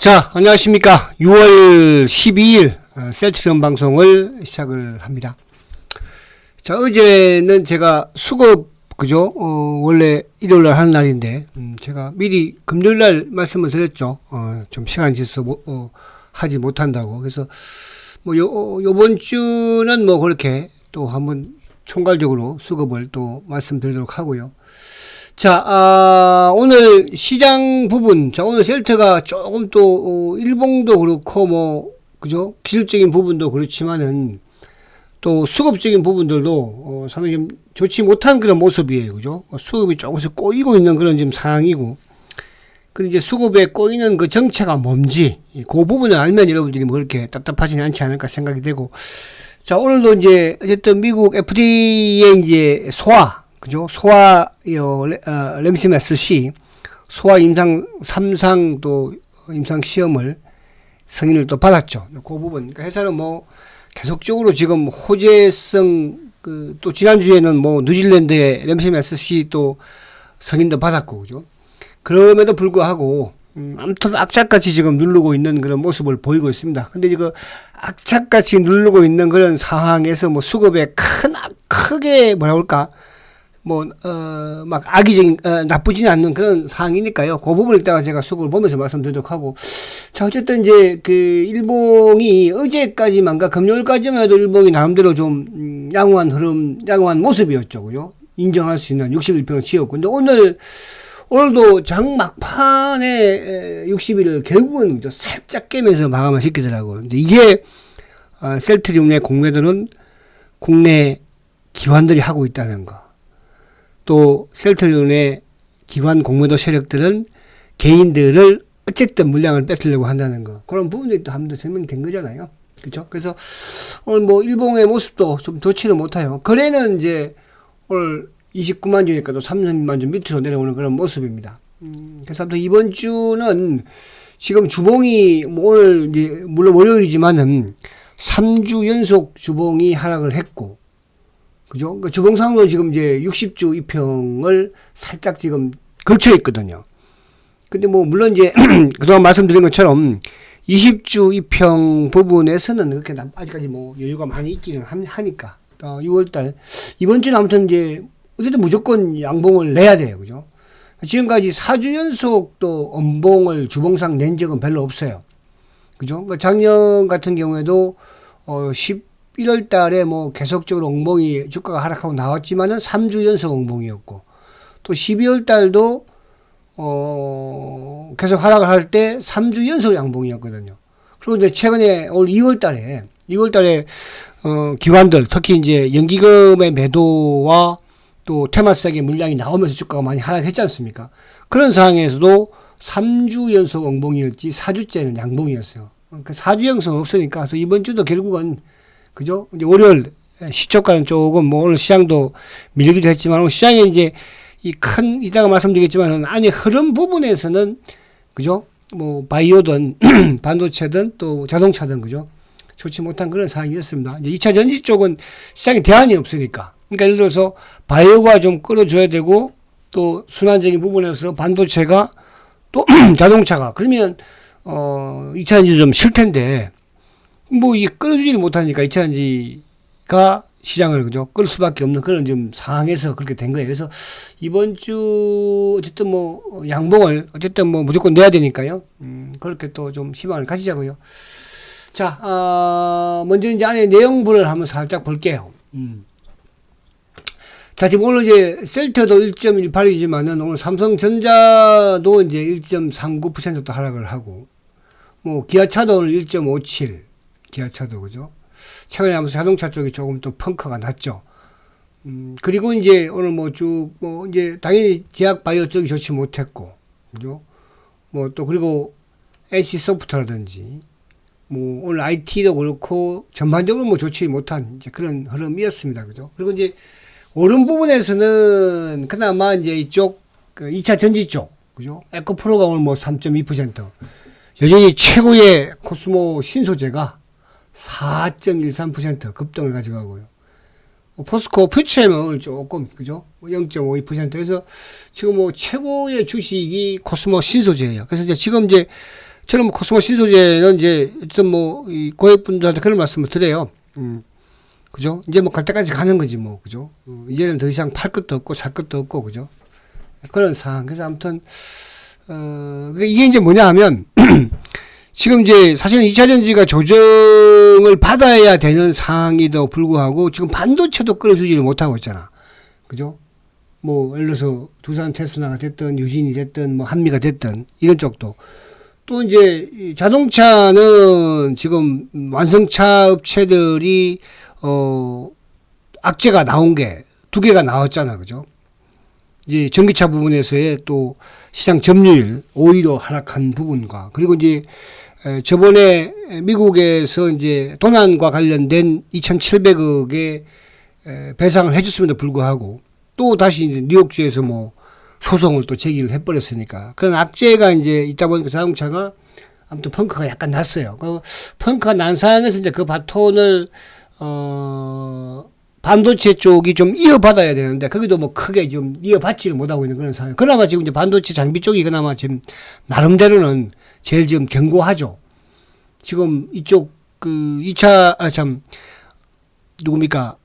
자, 안녕하십니까. 6월 12일 셀트리온 방송을 시작을 합니다. 자, 어제는 제가 수급, 그죠? 원래 일요일날 하는 날인데, 제가 미리 금요일날 말씀을 드렸죠. 좀 시간이 있어서 하지 못한다고. 그래서, 요번 주는 그렇게 또 한번 총괄적으로 수급을 또 말씀드리도록 하고요. 자, 오늘 시장 부분, 자, 오늘 셀트가 조금 또, 일봉도 그렇고, 그죠? 기술적인 부분도 그렇지만은, 또 수급적인 부분들도, 상당히 좀 좋지 못한 그런 모습이에요. 그죠? 수급이 조금씩 꼬이고 있는 그런 지금 상황이고, 그 이제 수급에 꼬이는 그 정체가 뭔지, 그 부분을 알면 여러분들이 그렇게 답답하지는 않지 않을까 생각이 되고, 자, 오늘도 이제, 어쨌든 미국 FDA의 이제 그죠? 소아, 램시메스-C, 소아 임상 3상 또 임상 시험을 승인을 또 받았죠. 그 부분. 그러니까 회사는 계속적으로 지금 호재성, 또 지난주에는 뉴질랜드의 램시메스-C 또 승인도 받았고, 그죠? 그럼에도 불구하고, 아무튼 악착같이 지금 누르고 있는 그런 모습을 보이고 있습니다. 근데 이거 악착같이 누르고 있는 그런 상황에서 수급에 크게 악의적인, 나쁘지는 않는 그런 상황이니까요. 그 부분을 이따가 제가 수급을 보면서 말씀드리도록 하고. 자, 어쨌든 이제, 일봉이 어제까지만가 금요일까지만 해도 일봉이 나름대로 좀, 양호한 모습이었죠. 그죠? 인정할 수 있는 61평을 치었고. 근데 오늘도 장 막판에 60일을 결국은 살짝 깨면서 마감을 시키더라고요. 근데 이게, 셀트리온의 공매도는 국내 기관들이 하고 있다는 거. 또 셀트리온의 기관 공매도 세력들은 개인들을 어쨌든 물량을 뺏으려고 한다는 거. 그런 부분들이 또 한번 더 설명된 거잖아요. 그렇죠? 그래서 오늘 일봉의 모습도 좀 좋지는 못해요. 거래는 이제 오늘 29만 주니까 또 30만 주 밑으로 내려오는 그런 모습입니다. 그래서 아무튼 이번 주는 지금 주봉이 오늘 이제 물론 월요일이지만은 3주 연속 주봉이 하락을 했고, 그죠? 그러니까 주봉상으로 지금 이제 60주 이평을 살짝 지금 걸쳐 있거든요. 근데 물론 이제 그동안 말씀드린 것처럼 20주 이평 부분에서는 그렇게 아직까지 여유가 많이 있기는 하니까 6월달 이번 주는 아무튼 이제 어쨌든 무조건 양봉을 내야 돼요. 그죠? 지금까지 4주 연속 또 음봉을 주봉상 낸 적은 별로 없어요. 그죠? 그러니까 작년 같은 경우에도 11월 달에 계속적으로 엉봉이 주가가 하락하고 나왔지만은 3주 연속 엉봉이었고, 또 12월 달도 계속 하락을 할 때 3주 연속 양봉이었거든요. 그리고 이제 최근에 올 2월 달에 기관들, 특히 이제 연기금의 매도와 또 테마스닥의 물량이 나오면서 주가가 많이 하락했지 않습니까? 그런 상황에서도 3주 연속 엉봉이었지 4주째는 양봉이었어요. 그러니까 4주 연속 없으니까, 그래서 이번 주도 결국은 그죠? 이제 월요일 시초가는 조금 오늘 시장도 밀리기도 했지만 오늘 시장에 이제 이따가 말씀드리겠지만 안에 흐름 부분에서는 그죠? 바이오든 반도체든 또 자동차든 그죠? 좋지 못한 그런 상황이었습니다. 이제 2차 전지 쪽은 시장에 대안이 없으니까. 그러니까 예를 들어서 바이오가 좀 끌어줘야 되고 또 순환적인 부분에서 반도체가 또 자동차가 그러면 2차 전지 좀 쉴 텐데 이게 끌어주지를 못하니까 2차 전지가 시장을 그죠? 끌 수밖에 없는 그런 좀 상황에서 그렇게 된 거예요. 그래서 이번 주 어쨌든 양봉을 어쨌든 무조건 내야 되니까요. 그렇게 또 좀 희망을 가지자고요. 자, 먼저 이제 안에 내용부를 한번 살짝 볼게요. 자, 지금 오늘 이제 셀트도 1.18이지만은 오늘 삼성전자도 이제 1.39% 또 하락을 하고, 기아차도 오늘 1.57, 기아차도 그죠? 최근에 하면서 자동차 쪽이 조금 또 펑크가 났죠. 그리고 이제 오늘 이제 당연히 제약바이오 쪽이 좋지 못했고, 그죠? 또 그리고 NC소프트라든지, 오늘 IT도 그렇고, 전반적으로 좋지 못한 이제 그런 흐름이었습니다. 그죠? 그리고 이제 오른 부분에서는 그나마 이제 이쪽 2차 전지 쪽 그죠? 에코프로가 오늘 3.2% 여전히 최고의 코스모 신소재가 4.13% 급등을 가져가고요. 포스코 퓨처에는 오늘 조금 그죠? 0.52%에서 지금 최고의 주식이 코스모 신소재예요. 그래서 이제 지금 저는 뭐 코스모 신소재는 이제 어떤 뭐 이 고객분들한테 그런 말씀을 드려요. 그죠? 이제 뭐 갈 때까지 가는 거지 뭐, 그죠? 이제는 더 이상 팔 것도 없고 살 것도 없고, 그죠? 그런 상황. 그래서 아무튼 이게 이제 뭐냐 하면 지금 이제 사실은 2차 전지가 조정을 받아야 되는 상황에도 불구하고 지금 반도체도 끌어주지를 못하고 있잖아. 그죠? 뭐 예를 들어서 두산 테스나가 됐든 유진이 됐든 뭐 한미가 됐든 이런 쪽도 또 이제 자동차는 지금 완성차 업체들이 악재가 나온 게 두 개가 나왔잖아. 그죠? 이제 전기차 부분에서의 또 시장 점유율 5위로 하락한 부분과 그리고 이제 저번에 미국에서 이제 도난과 관련된 2,700억의 배상을 해줬음에도 불구하고 또 다시 이제 뉴욕주에서 뭐 소송을 또 제기를 해버렸으니까 그런 악재가 이제 있다 보니까 자동차가 아무튼 펑크가 약간 났어요. 그 펑크가 난 상황에서 이제 그 바톤을 반도체 쪽이 좀 이어받아야 되는데 거기도 뭐 크게 좀 이어받지를 못하고 있는 그런 상황. 그나마 지금 이제 반도체 장비 쪽이 그나마 지금 나름대로는 제일 지금 견고하죠. 지금 이쪽 그 2차 누굽니까?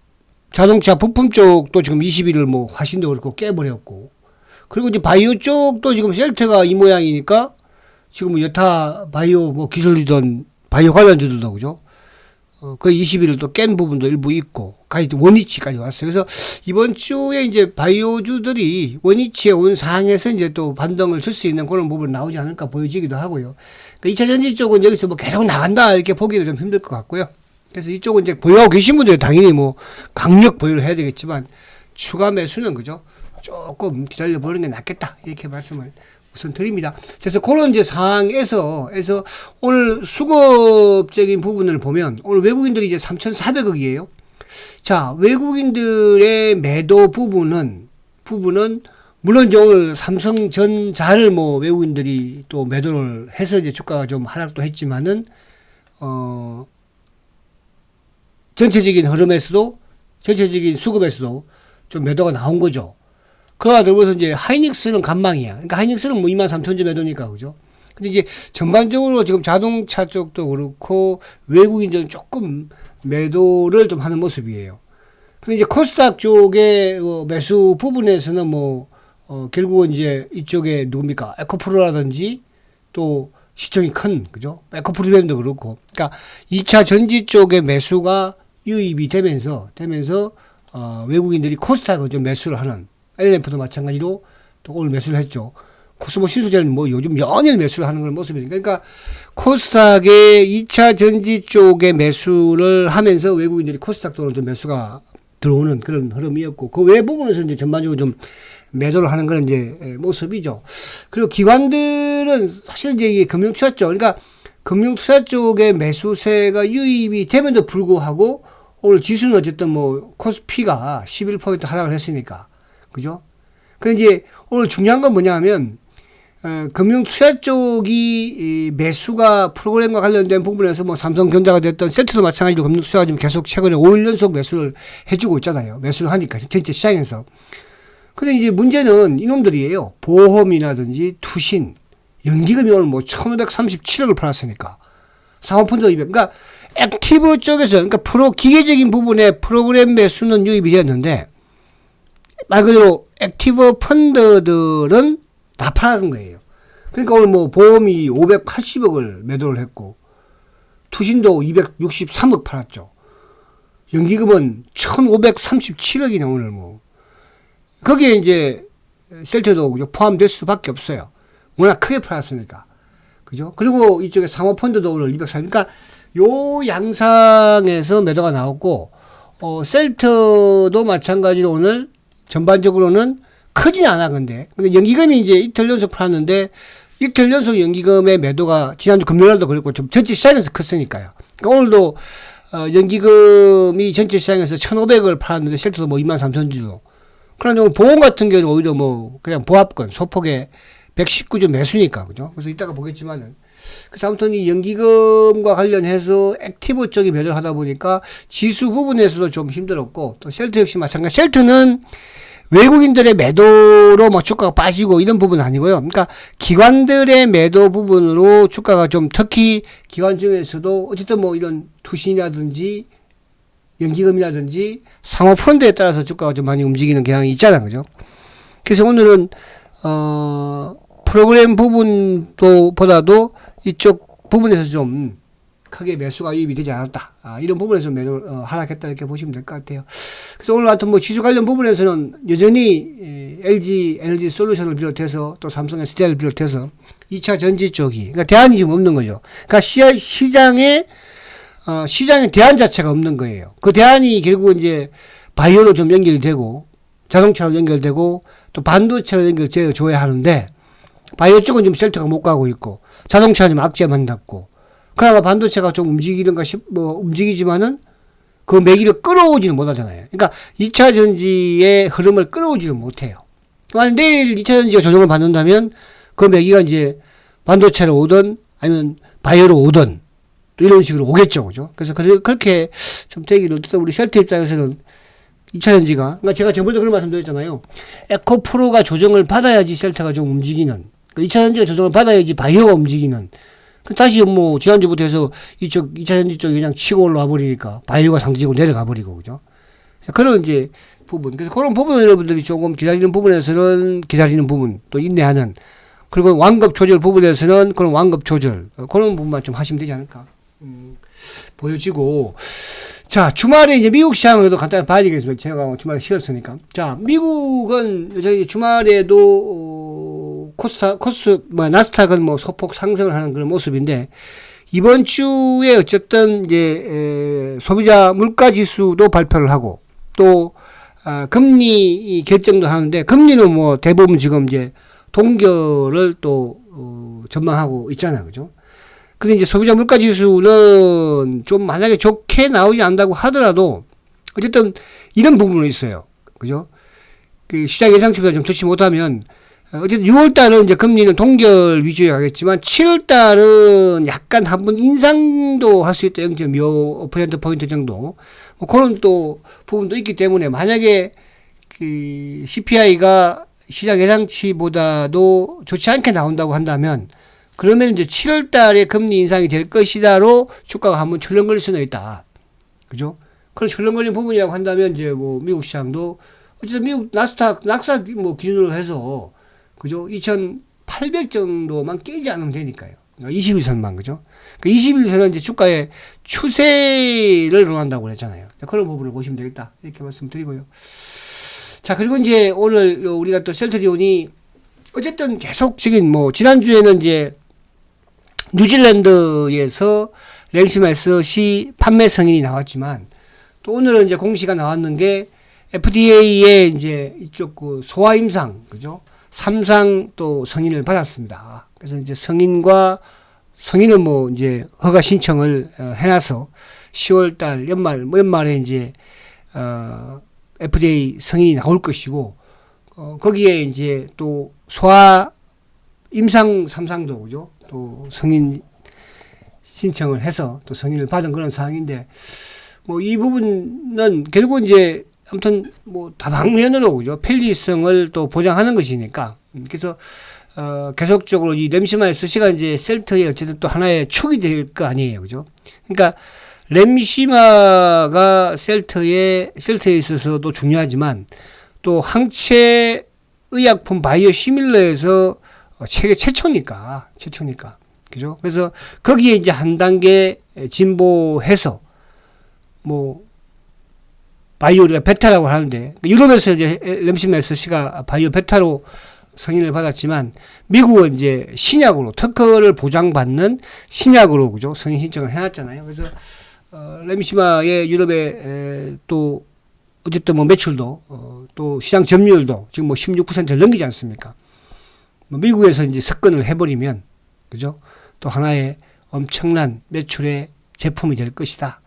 자동차 부품 쪽도 지금 20일을 뭐 화신도 그렇고 깨버렸고 그리고 이제 바이오 쪽도 지금 셀트가 이 모양이니까 지금 뭐 여타 바이오 뭐 기술이던 바이오 관련주들도 그죠? 거의 20일을 또 깬 부분도 일부 있고, 원위치까지 왔어요. 그래서 이번 주에 이제 바이오주들이 원위치에 온 상황에서 이제 또 반등을 줄 수 있는 그런 부분이 나오지 않을까 보여지기도 하고요. 그러니까 2차 전지 쪽은 여기서 뭐 계속 나간다 이렇게 보기도 좀 힘들 것 같고요. 그래서 이쪽은 이제 보유하고 계신 분들은 당연히 뭐 강력 보유를 해야 되겠지만 추가 매수는 그죠? 조금 기다려보는 게 낫겠다. 이렇게 말씀을 우선 드립니다. 그래서 그런 이제 상황에서 오늘 수급적인 부분을 보면 오늘 외국인들이 이제 3,400억이에요. 자, 외국인들의 매도 부분은 물론 이제 오늘 삼성전자를 뭐 외국인들이 또 매도를 해서 이제 주가가 좀 하락도 했지만은 전체적인 흐름에서도 전체적인 수급에서도 좀 매도가 나온 거죠. 그러다 들어서 이제 하이닉스는 간망이야. 그러니까 하이닉스는 뭐 23,000점 매도니까 그죠. 근데 이제 전반적으로 지금 자동차 쪽도 그렇고 외국인들은 조금 매도를 좀 하는 모습이에요. 근데 이제 코스닥 쪽의 매수 부분에서는 뭐 결국은 이제 이쪽에 누굽니까? 에코프로라든지 또 시총이 큰 그죠? 에코프로도 그렇고. 그러니까 2차 전지 쪽의 매수가 유입이 되면서 외국인들이 코스닥을 좀 매수를 하는 LMF도 마찬가지로 또 오늘 매수를 했죠. 코스모 신소재는 뭐 요즘 연일 매수를 하는 그런 모습이니까. 그러니까 코스닥의 2차 전지 쪽에 매수를 하면서 외국인들이 코스닥도 좀 매수가 들어오는 그런 흐름이었고 그 외 부분에서 이제 전반적으로 좀 매도를 하는 그런 이제 모습이죠. 그리고 기관들은 사실 이제 이게 금융투자 쪽, 그러니까 금융투자 쪽의 매수세가 유입이 됨에도 불구하고 오늘 지수는 어쨌든 뭐 코스피가 11% 하락을 했으니까. 그죠? 근데 이제 오늘 중요한 건 뭐냐 하면, 금융투자 쪽이 매수가 프로그램과 관련된 부분에서 뭐 삼성전자가 됐던 세트도 마찬가지로 금융투자가 지금 계속 최근에 5일 연속 매수를 해주고 있잖아요. 매수를 하니까, 전체 시장에서. 근데 이제 문제는 이놈들이에요. 보험이라든지 투신, 연기금이 오늘 뭐 1537억을 팔았으니까. 사모펀드 200. 그러니까 액티브 쪽에서, 그러니까 기계적인 부분에 프로그램 매수는 유입이 되었는데, 말 그대로 액티브 펀드들은 다 팔아준 거예요. 그러니까 오늘 뭐 보험이 580억을 매도를 했고 투신도 263억 팔았죠. 연기금은 1537억이나 오늘 뭐 거기에 이제 셀트도 그죠? 포함될 수밖에 없어요. 워낙 크게 팔았으니까. 그죠? 그리고 이쪽에 사모펀드도 오늘 240. 그러니까 요 양상에서 매도가 나왔고 셀트도 마찬가지로 오늘 전반적으로는 크진 않아, 근데 연기금이 이제 이틀 연속 팔았는데, 이틀 연속 연기금의 매도가 지난주 금요일도 그랬고, 좀 전체 시장에서 컸으니까요. 그러니까 오늘도, 연기금이 전체 시장에서 1,500을 팔았는데, 셀트도 뭐 23,000주로. 그러나 오늘 보험 같은 경우는 오히려 뭐, 그냥 보합권, 소폭의 119주 매수니까, 그죠? 그래서 이따가 보겠지만은. 그래서 아무튼 이 연기금과 관련해서 액티브 쪽이 매도를 하다 보니까 지수 부분에서도 좀 힘들었고, 또 셀트 역시 마찬가지. 셀트는 외국인들의 매도로 뭐 주가가 빠지고 이런 부분은 아니고요. 그러니까 기관들의 매도 부분으로 주가가 좀, 특히 기관 중에서도 어쨌든 뭐 이런 투신이라든지 연기금이라든지 상호펀드에 따라서 주가가 좀 많이 움직이는 경향이 있잖아요. 그죠? 그래서 오늘은 프로그램 부분도 보다도 이쪽 부분에서 좀 크게 매수가 유입이 되지 않았다. 이런 부분에서 매도 하락했다 이렇게 보시면 될 것 같아요. 그래서 오늘 같은 뭐 지수 관련 부분에서는 여전히 LG 에너지 솔루션을 비롯해서 또 삼성 SDI를 비롯해서 2차 전지 쪽이, 그러니까 대안이 지금 없는 거죠. 그러니까 시장에 대안 자체가 없는 거예요. 그 대안이 결국 이제 바이오로 좀 연결이 되고 자동차로 연결되고 또 반도체로 연결되어줘야 하는데, 바이오 쪽은 좀 셀터가 못 가고 있고 자동차는 좀 악재 만났고, 그나마 반도체가 좀 움직이는가 움직이지만은 그 매기를 끌어오지는 못하잖아요. 그러니까 2차 전지의 흐름을 끌어오지는 못해요. 만약 내일 2차 전지가 조정을 받는다면 그 매기가 이제 반도체로 오든 아니면 바이오로 오든 또 이런 식으로 오겠죠. 그죠? 그래서 그렇게 좀 되기를, 어쨌든 우리 셀터 입장에서는 2차 전지가, 그러니까 제가 전번에 그런 말씀 드렸잖아요. 에코프로가 조정을 받아야지 셀터가 좀 움직이는, 2차 전지가 조정을 받아야지 바이오가 움직이는, 다시 뭐 지난주부터 해서 이쪽 2차 전지 쪽이 그냥 치고 올라와 버리니까 바이오가 상대적으로 내려가 버리고, 그죠? 그런 이제 부분. 그래서 그런 부분 여러분들이 조금 기다리는 부분에서는 기다리는 부분, 또 인내하는, 그리고 완급 조절 부분에서는 그런 완급 조절, 그런 부분만 좀 하시면 되지 않을까 보여지고. 자, 주말에 이제 미국 시장에도 간단히 봐야 되겠습니다. 제가 주말에 쉬었으니까. 자, 미국은 저희 주말에도 나스닥은 뭐 소폭 상승을 하는 그런 모습인데, 이번 주에 어쨌든 이제 소비자 물가 지수도 발표를 하고, 또 금리 결정도 하는데, 금리는 뭐 대부분 지금 이제 동결을 또 전망하고 있잖아요. 그죠? 근데 이제 소비자 물가 지수는 좀 만약에 좋게 나오지 않는다고 하더라도 어쨌든 이런 부분은 있어요. 그죠? 그 시장 예상치보다 좀 좋지 못하면 어쨌든 6월 달은 이제 금리는 동결 위주에 가겠지만 7월 달은 약간 한번 인상도 할 수 있다. 0.25% 정도. 뭐 그런 또 부분도 있기 때문에, 만약에 그 CPI가 시장 예상치보다도 좋지 않게 나온다고 한다면, 그러면 이제 7월 달에 금리 인상이 될 것이다로 주가가 한번 출렁거릴 수는 있다. 그죠? 그런 출렁거리는 부분이라고 한다면 이제 뭐 미국 시장도 어쨌든 미국 낙사 뭐 기준으로 해서, 그죠? 2,800 정도만 깨지 않으면 되니까요. 21선만, 그죠? 그 21선은 이제 주가의 추세를 논한다고 그랬잖아요. 그런 부분을 보시면 되겠다. 이렇게 말씀드리고요. 자, 그리고 이제 오늘 우리가 또 셀트리온이 어쨌든 계속적인, 뭐 지난주에는 이제 뉴질랜드에서 렌시마스 판매 승인이 나왔지만, 또 오늘은 이제 공시가 나왔는 게 FDA의 이제 이쪽 그 소아 임상, 그죠? 3상 또 승인을 받았습니다. 그래서 이제 승인은 뭐 이제 허가 신청을 해놔서 10월달 연말에 이제 FDA 승인이 나올 것이고, 거기에 이제 또 소아 임상 3상도, 그죠? 또 승인 신청을 해서 또 승인을 받은 그런 상황인데, 뭐 이 부분은 결국 이제 아무튼 뭐 다방면으로, 그죠? 편리성을 또 보장하는 것이니까. 그래서 계속적으로 이 램시마SC가 이제 셀터의 어쨌든 또 하나의 축이 될 거 아니에요, 그죠? 그러니까 램시마가 셀터에 있어서도 중요하지만, 또 항체 의약품 바이오 시밀러에서 세계 최초니까. 그죠? 그래서 거기에 이제 한 단계 진보해서, 뭐 바이오 우리가 베타라고 하는데, 유럽에서 이제 램시마SC가 바이오 베타로 승인을 받았지만, 미국은 이제 신약으로, 특허를 보장받는 신약으로, 그죠? 승인 신청을 해놨잖아요. 그래서 램시마의 유럽에 또 어쨌든 뭐 매출도 또 시장 점유율도 지금 뭐 16%를 넘기지 않습니까? 뭐 미국에서 이제 석권을 해버리면, 그죠? 또 하나의 엄청난 매출의 제품이 될 것이다.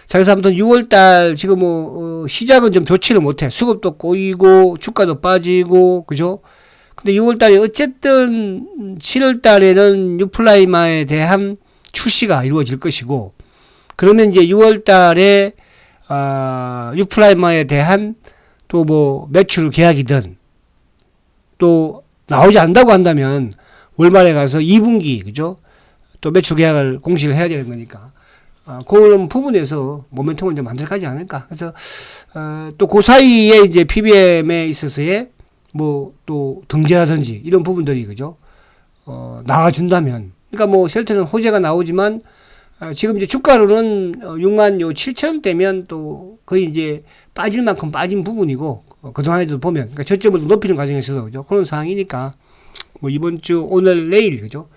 자, 그래서 아무튼 6월달 지금 뭐 시작은 좀 좋지를 못해. 수급도 꼬이고 주가도 빠지고, 그죠? 근데 6월달에 어쨌든 7월달에는 유플라이마에 대한 출시가 이루어질 것이고, 그러면 이제 6월달에 유플라이마에 대한 또 뭐 매출 계약이든 또 나오지 않는다고 한다면 월말에 가서 2분기 그죠? 또 매출 계약을 공시를 해야 되는 거니까 그런 부분에서 모멘텀을 좀 만들어가지 않을까. 그래서 또 그 사이에 이제 PBM에 있어서의 뭐 또 등재라든지 이런 부분들이 그죠? 나와준다면, 그러니까 뭐 셀트는 호재가 나오지만 지금 이제 주가로는 6만 7천원대면 또 거의 이제 빠질 만큼 빠진 부분이고, 그동안에도 보면 그러니까 저점을 높이는 과정에서도 그죠? 그런 상황이니까 뭐 이번 주 오늘 내일 그죠?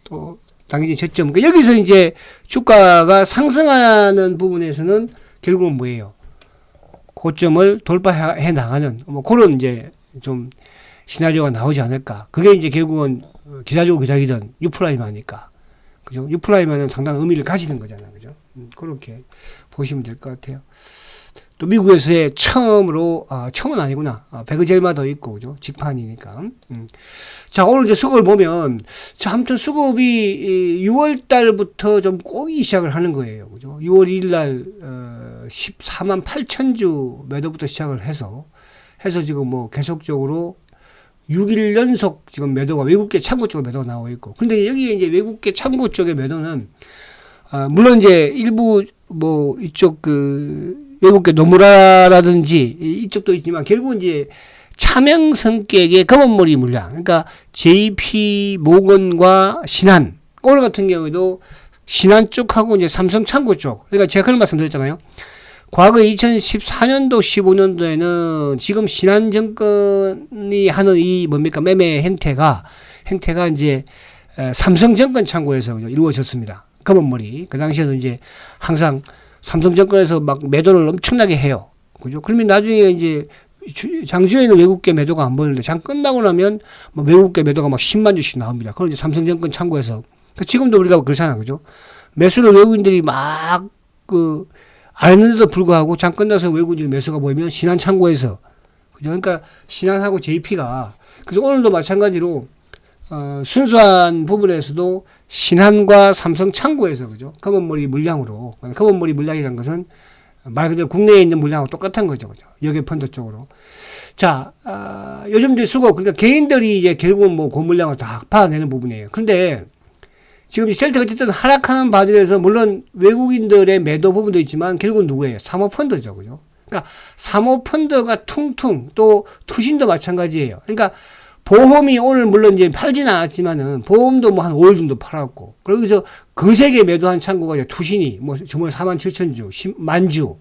또 당연히 저점. 그러니까 여기서 이제 주가가 상승하는 부분에서는 결국은 뭐예요? 고점을 돌파해 나가는 뭐 그런 이제 좀 시나리오가 나오지 않을까. 그게 이제 결국은 기다리고 기다리던 유프라임 아닐까. 그죠? 유프라임은 상당한 의미를 가지는 거잖아요. 그죠? 그렇게 보시면 될 것 같아요. 또 미국에서의 처음으로, 처음은 아니구나. 배그젤마도 있고, 그죠? 직판이니까. 자, 오늘 이제 수급을 보면, 자, 아무튼 수급이 6월 달부터 좀 꼬이기 시작을 하는 거예요. 그죠? 6월 1일 날, 14만 8천 주 매도부터 시작을 해서 지금 뭐 계속적으로 6일 연속 지금 매도가 외국계 창구 쪽에 매도가 나오고 있고. 근데 여기에 이제 외국계 창구 쪽의 매도는, 물론 이제 일부 뭐 이쪽 외국계 노무라라든지 이쪽도 있지만 결국은 이제 차명 성격의 검은머리 물량. 그러니까 JP 모건과 신한. 오늘 같은 경우에도 신한 쪽하고 이제 삼성 창구 쪽. 그러니까 제가 그런 말씀 드렸잖아요. 과거 2014년도, 15년도에는 지금 신한증권이 하는 이 뭡니까? 매매 행태가 이제 삼성증권 창구에서 이루어졌습니다. 검은머리. 그 당시에도 이제 항상 삼성증권에서 막 매도를 엄청나게 해요. 그죠? 그러면 나중에 이제 장주에는 외국계 매도가 안 보이는데 장 끝나고 나면 뭐 외국계 매도가 막 10만 주씩 나옵니다. 그럼 이제 삼성증권 창구에서. 지금도 우리가 그렇잖아. 그죠? 매수를 외국인들이 막 안 했는데도 불구하고 장 끝나서 외국인 매수가 보이면 신한 창구에서. 그죠? 그러니까 신한하고 JP가. 그래서 오늘도 마찬가지로 순수한 부분에서도 신한과 삼성 창구에서 그죠? 검은머리 물량으로. 검은머리 물량이라는 것은 말 그대로 국내에 있는 물량하고 똑같은 거죠. 그죠? 여기 펀드 쪽으로. 자, 요즘 이제 수급, 그러니까 개인들이 이제 결국은 뭐 그 물량을 다 파내는 부분이에요. 근데 지금 셀트가 어쨌든 하락하는 바들에서 물론 외국인들의 매도 부분도 있지만 결국은 누구예요? 사모펀드죠. 그죠? 그러니까 사모펀드가 퉁퉁, 또 투신도 마찬가지예요. 그러니까 보험이 오늘 물론 이제 팔진 않았지만은 보험도 뭐 한 5일 정도 팔았고, 그래서 거세게 매도한 창구가 이제 투신이 뭐 정말 4만 7천 주, 10만 주.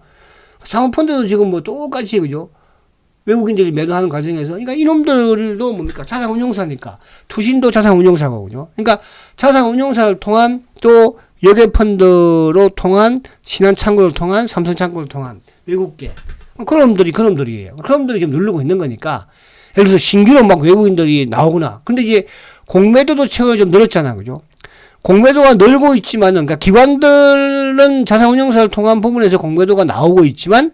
사모펀드도 지금 뭐 똑같이 그죠? 외국인들이 매도하는 과정에서, 그러니까 이놈들도 뭡니까? 자산운용사니까. 투신도 자산운용사고, 그죠? 그러니까 자산운용사를 통한 또 여객펀드로 통한 신한창구를 통한 삼성창구를 통한 외국계. 그런 놈들이에요. 그런 놈들이 지금 누르고 있는 거니까. 예를 들어서 신규로 막 외국인들이 나오구나. 근데 이제 공매도도 최근에 좀 늘었잖아. 그죠? 공매도가 늘고 있지만은, 그러니까 기관들은 자산운용사를 통한 부분에서 공매도가 나오고 있지만,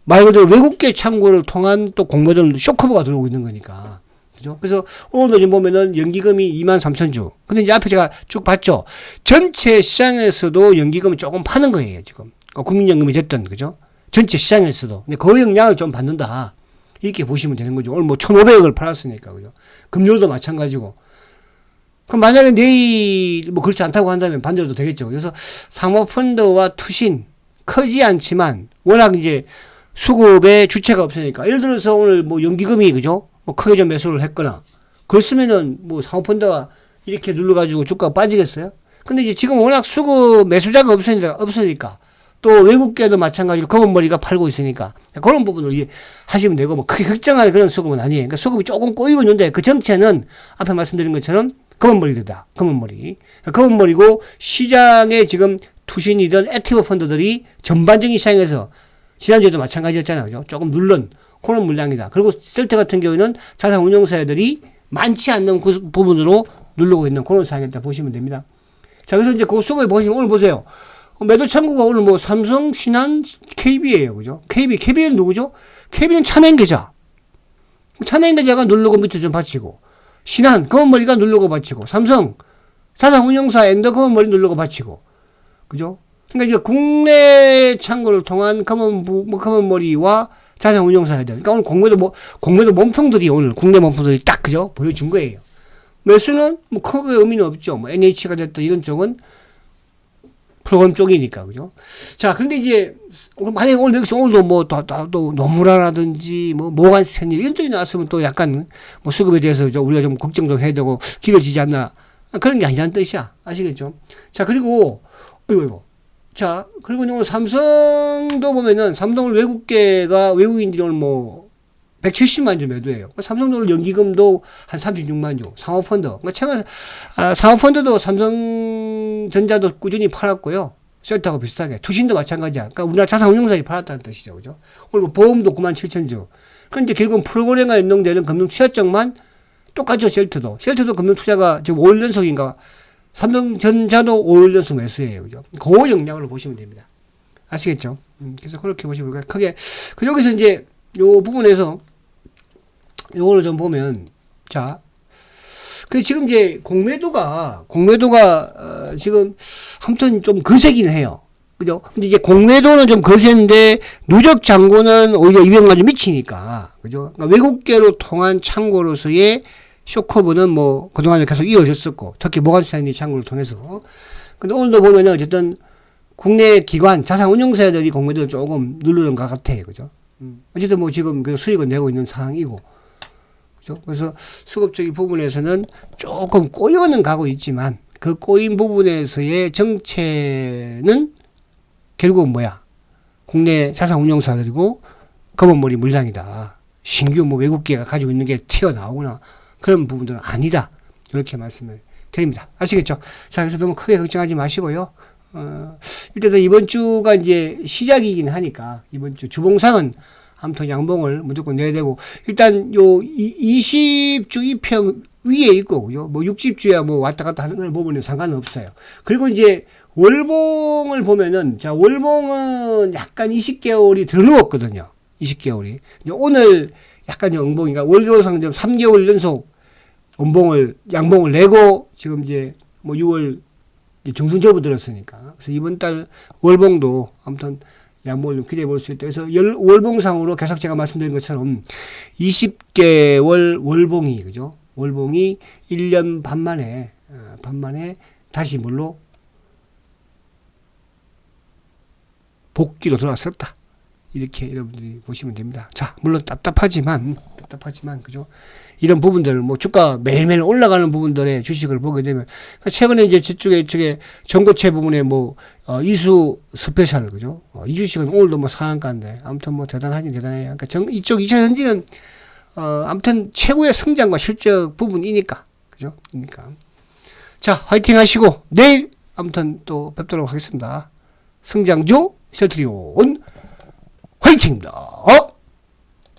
말 그대로 외국계 창구를 통한 또 공매도는 쇼커버가 들어오고 있는 거니까. 그죠? 그래서 오늘도 지금 보면은 연기금이 2만 3천 주. 근데 이제 앞에 제가 쭉 봤죠? 전체 시장에서도 연기금을 조금 파는 거예요, 지금. 국민연금이 됐든, 그죠? 전체 시장에서도. 근데 그 영향을 좀 받는다. 이렇게 보시면 되는 거죠. 오늘 뭐 1,500억을 팔았으니까, 그죠? 금요일도 마찬가지고. 그럼 만약에 내일 뭐 그렇지 않다고 한다면 반대로도 되겠죠. 그래서 사모펀드와 투신 크지 않지만 워낙 이제 수급에 주체가 없으니까. 예를 들어서 오늘 뭐 연기금이 그죠? 뭐 크게 좀 매수를 했거나 그랬으면은 뭐 사모펀드가 이렇게 눌러가지고 주가가 빠지겠어요? 근데 이제 지금 워낙 수급 매수자가 없으니까 또 외국계도 마찬가지로 검은머리가 팔고 있으니까 그런 부분을 하시면 되고 뭐 크게 걱정할 그런 수급은 아니에요. 그러니까 수급이 조금 꼬이고 있는데 그 정체는 앞에 말씀드린 것처럼 검은머리다. 검은머리고 시장에 지금 투신이든 액티브 펀드들이 전반적인 시장에서 지난주에도 마찬가지였잖아요. 그죠? 조금 눌른 그런 물량이다. 그리고 셀트 같은 경우에는 자산운용사들이 많지 않는 그 부분으로 누르고 있는 그런 상황이다 보시면 됩니다. 자, 그래서 이제 그 수급에 보시면 오늘 보세요. 매도 창구가 오늘 뭐 삼성, 신한, KB예요. 그죠? KB는 누구죠? KB는 차명계좌. 차명계좌가 누르고 밑에 좀 받치고, 신한, 검은머리가 누르고 받치고, 삼성, 자산운용사 엔더 검은머리 누르고 받치고. 그죠? 그러니까 이제 국내 창구를 통한 검은머리와 자산운용사들. 그러니까 오늘 공매도 몸통들이 오늘 국내 몸통들이 딱 그죠? 보여준 거예요. 매수는 뭐 크게 의미는 없죠. 뭐 NH가 됐든 이런 쪽은 프로그램 쪽이니까, 그죠? 자, 그런데 이제, 만약에 오늘도 뭐, 또 노무라라든지, 뭐, 모간 스탠리 이런 쪽이 나왔으면 또 약간, 뭐, 수급에 대해서 우리가 좀 걱정도 해야 되고, 길어지지 않나. 그런 게 아니라는 뜻이야. 아시겠죠? 자, 그리고, 이거. 자, 그리고 오늘 삼성도 보면은, 삼성을 외국인들이 오늘 뭐, 170만 주 매도해요. 삼성도 연기금도 한 36만 주, 상호펀드. 그러니까 최근, 상호펀드도 삼성전자도 꾸준히 팔았고요. 셀트하고 비슷하게. 투신도 마찬가지야. 그러니까 우리나라 자산운용사들이 팔았다는 뜻이죠. 그죠? 오늘 뭐 보험도 9만 7천 주. 그런데 결국은 프로그램과 연동되는 금융투자증만 똑같죠, 셀트도. 셀트도 금융투자가 지금 5일 연속인가. 삼성전자도 5일 연속 매수해요. 그죠? 그 영향으로 보시면 됩니다. 아시겠죠? 그래서 그렇게 보시면 크게. 여기서 이제 요 부분에서 요거를 좀 보면, 자, 지금 이제 공매도가 지금 아무튼 좀 거세긴 해요. 그죠? 근데 이제 공매도는 좀 거세인데 누적 잔고는 오히려 200만 주 미치니까, 그죠? 그러니까 외국계로 통한 창고로서의 쇼커브는 뭐 그동안에 계속 이어졌었고, 특히 모간스탠리 창고를 통해서. 근데 오늘도 보면은 어쨌든 국내 기관 자산운용사들이 공매도를 조금 누르는 것 같아요, 그죠? 어쨌든 뭐 지금 그 수익을 내고 있는 상황이고, 그죠? 그래서 수급적인 부분에서는 조금 꼬여는 가고 있지만, 그 꼬인 부분에서의 정체는 결국은 뭐야? 국내 자산운용사들이고, 검은머리 물량이다. 신규 뭐 외국계가 가지고 있는 게 튀어나오거나, 그런 부분들은 아니다. 이렇게 말씀을 드립니다. 아시겠죠? 자, 그래서 너무 크게 걱정하지 마시고요. 일단 이번 주가 이제 시작이긴 하니까 이번 주 주봉상은 아무튼 양봉을 무조건 내야 되고, 일단 요 20주 2평 위에 있고, 그죠? 뭐 60주야 뭐 왔다 갔다 하는 걸 보면 상관은 없어요. 그리고 이제 월봉을 보면은, 자, 월봉은 약간 20개월이 더 누웠거든요. 20개월이. 오늘 약간 음봉인가, 월겨울 상점 3개월 연속 양봉을 내고, 지금 이제 뭐 6월 중순 접어들었으니까. 그래서 이번 달 월봉도 아무튼 양봉을 좀 기대해 볼 수 있다. 그래서 월봉상으로 계속 제가 말씀드린 것처럼 20개월 월봉이, 그죠? 월봉이 1년 반 만에 다시 뭘로? 복귀로 돌아왔었다. 이렇게 여러분들이 보시면 됩니다. 자, 물론 답답하지만, 그죠? 이런 부분들을 뭐 주가 매일매일 올라가는 부분들의 주식을 보게 되면, 최근에 이제 저쪽에 전고체 부분에 뭐, 이수 스페셜, 그죠? 이 주식은 오늘도 뭐 상한가인데, 아무튼 뭐 대단해요. 그러니까 이쪽 2차 전지는, 아무튼 최고의 성장과 실적 부분이니까, 그죠? 자, 화이팅 하시고, 내일 아무튼 또 뵙도록 하겠습니다. 성장주 셀트리온 화이팅입니다.